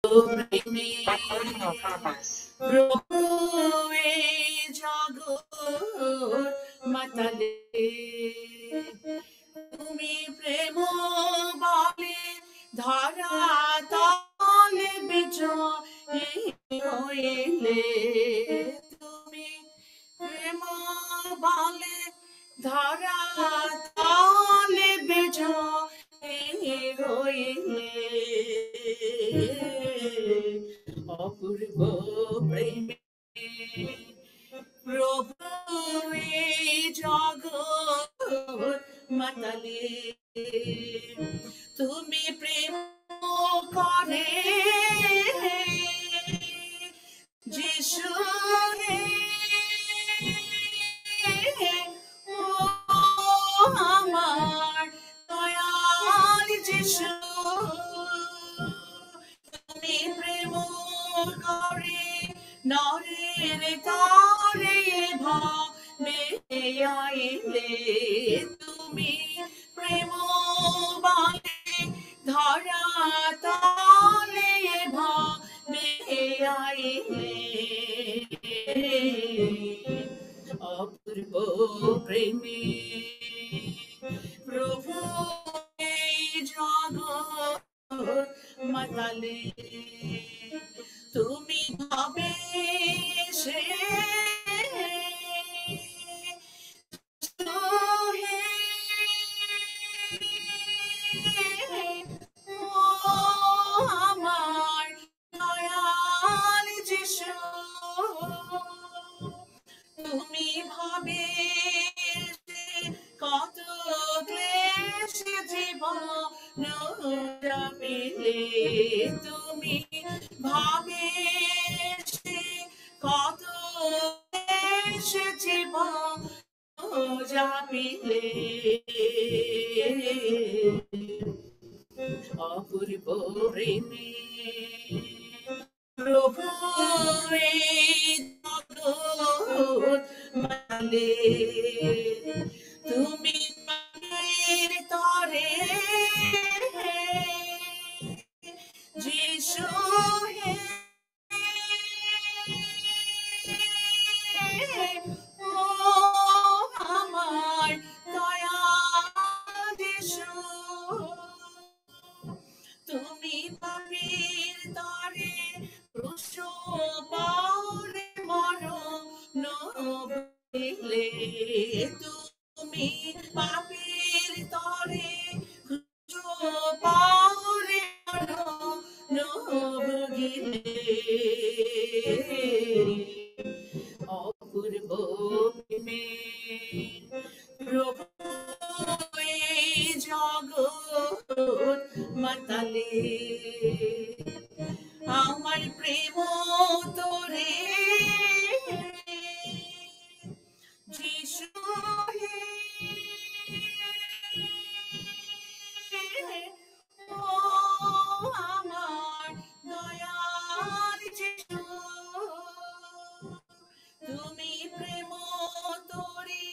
প্রেমে প্রভু এই জগৎ মাতালে তুমি প্রেম বলে ধরা তলে বিজয়ী হইলে তুমি প্রেম বলে ধরা তলে বিজয়ী হইলে অপূর্ব প্রেমে প্রভু এই জগৎ মাতালে তুমি প্রেম করে যিশু হে ও আমার দয়াল যিশু তুমি প্রেম করে নরের তরে ভাবে আইলে তুমি প্রেম বলে ধরা তলে ভাবে আইলে অপূর্ব প্রেমে প্রভু এই জগৎ মাতালে তুমি ভাবে সে আমার দয়াল যিশু তুমি ভাবে কত ক্লেশ জীবন যাবিলে তুমি ভাবে কত ক্লেশ জীবন যাবিলে অপূর্ব প্রেমে প্রভু এই জগৎ মাতালে তুমি পানির তরে যিশু হে ও আমার দয়াল যিশু তুমি পাপির তরে ক্রুশ পারে মরণ ভুগিলে তুমি পাপির তরে ক্রুশ পারে মরণ ভুগিলে অপূর্ব প্রেমে প্রভু এই জগৎ মাতালে আমার প্রেম তোরে যিশু হে ও আমার দয়াল যিশু তুমি প্রেম তোরে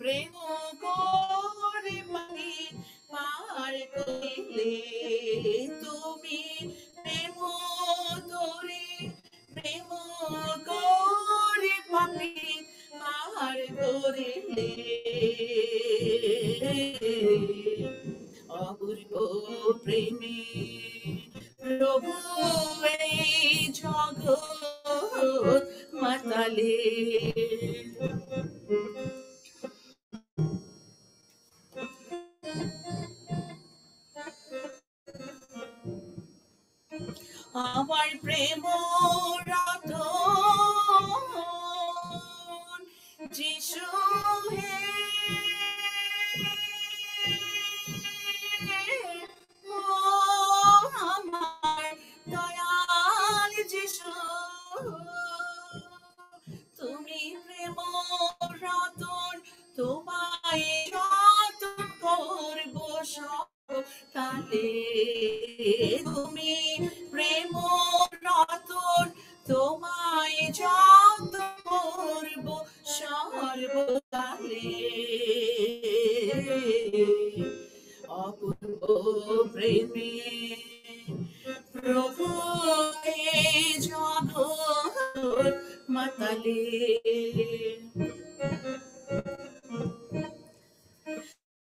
প্রেম করে পার করিলে তুমি প্রেম তোরে প্রেম করে পাপি পার করিলে অপূর্ব প্রেমে প্রভু এই জগৎ মাতালে আমার প্রেম রতন যিশু হে ও আমার দয়াল যিশু তুমি প্রেম রতন তোমায় রতন করব সকালে তুমি প্রেম রতন তোমায় যতন করব সর্বকালে অপূর্ব প্রেমে প্রভু মাতালে।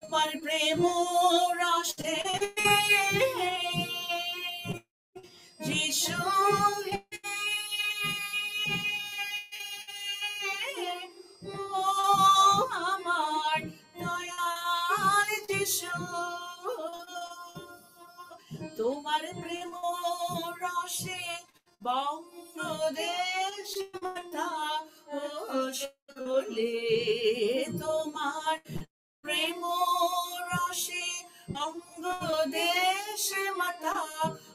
তোমার প্রেম রসে যিশু ও আমার দয়াল যিশু, তোমার প্রেম রসে বঙ্গদেশ মাতা ও সকলে, তোমার প্রেম রসে বঙ্গদেশ মাতা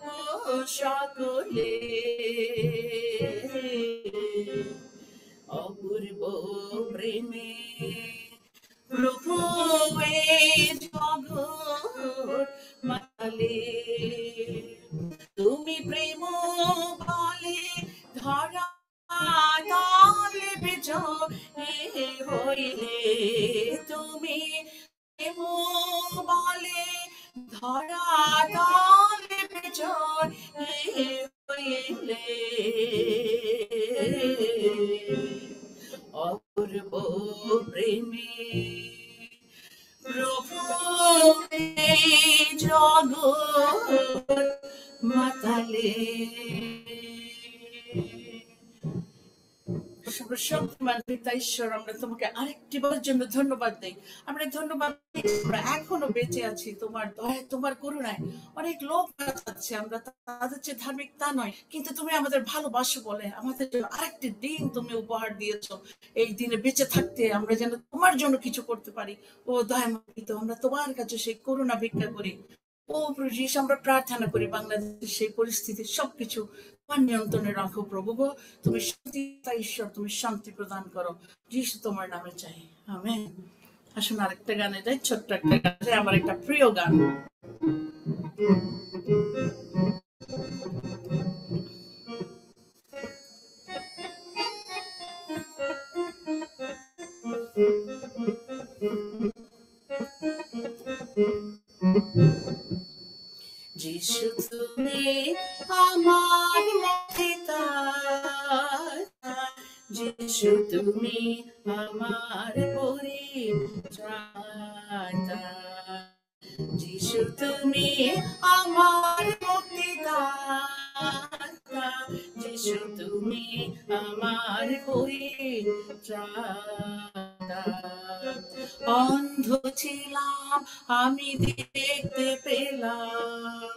ও সকলে। অপূর্ব প্রেমে প্রভু জগৎ মাতালে, তুমি প্রেম বলে ধরা তলে বিজয়ী হইলে, তুমি প্রেম বলে ধরা তলে বিজয়ী হইলে। অপূর্ব প্রেমে প্রভু জগৎ মাতালে। সর্বশক্তিমান পিতা ঈশ্বর, আমরা তোমাকে আরেকটি বারের জন্য ধন্যবাদ দেই। আমরা ধন্যবাদ আমরা এখনো বেঁচে আছি তোমার দয়া, তোমার করুণায়। অনেক লোক আছে, আমরা তাদের চেয়ে ধার্মিক তা নয়, কিন্তু তুমি আমাদের ভালোবাসো বলে আমাদের জন্য আরেকটি দিন তুমি উপহার দিয়েছো। এই দিনে বেঁচে থাকতে আমরা যেন তোমার জন্য কিছু করতে পারি। ও দয়াময়, আমরা তোমার কাছে সেই করুণা ভিক্ষা করি। ও প্রভু যিশু, আমরা প্রার্থনা করি বাংলাদেশের সেই পরিস্থিতি সবকিছু তোমার নিয়ন্ত্রণে রাখো প্রভু গো। তুমি শান্তি ঈশ্বর, তুমি শান্তি প্রদান করো যিশু, তোমার নামে চাই, আমেন। আসুন আরেকটা গানে যাই, ছোট্ট একটা গান, আমার একটা প্রিয় গান। যিশু তুমি আমার মুক্তিদাতা, যিশু তুমি আমার পরিত্রাতা, যিশু তুমি আমার মুক্তিদাতা, যিশু তুমি আমার পরিত্রাতা। অন্ধ ছিলাম আমি দেখতে পেলাম,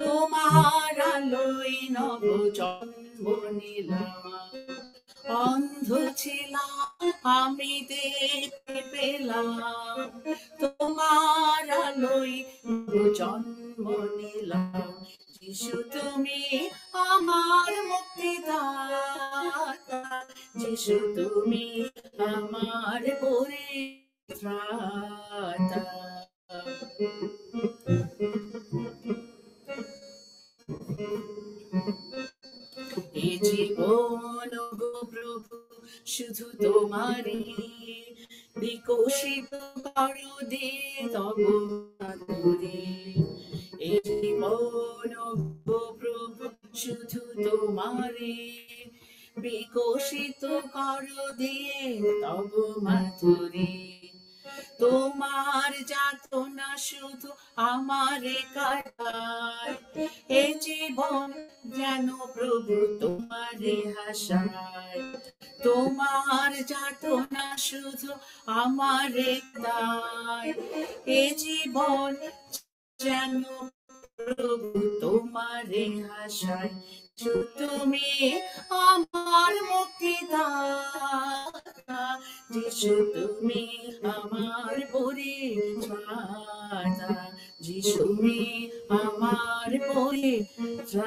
তোমার আলোয় নব জন্ম নিলাম। অন্ধ ছিলাম আমি দেখতে পেলাম, তোমার আলোয় নব জন্ম নিলাম। যিশু তুমি আমার মুক্তিদাতা, যিশু তুমি আমার পরিত্রাতা। এ জীবন গো প্রভু শুধু তোমারই, বিকশিত করো দে তব আদরে। এ জীবন গো প্রভু শুধু তোমারই, বিকশিত করো দে তব মাধুরী। তোমার যাতনা শুধু আমারে কাটায়, এ জীবন যেন প্রভু তোমারে হাসায়। তোমার যাতনা শুধু আমারে দায়, এ জীবন যেন প্রভু তোমারে হাসায়। তুমি আমার মুক্তিদাতা, যিশু তুমি আমার পরিত্রাতা, যিশু তুমি আমার পরিত্রাতা।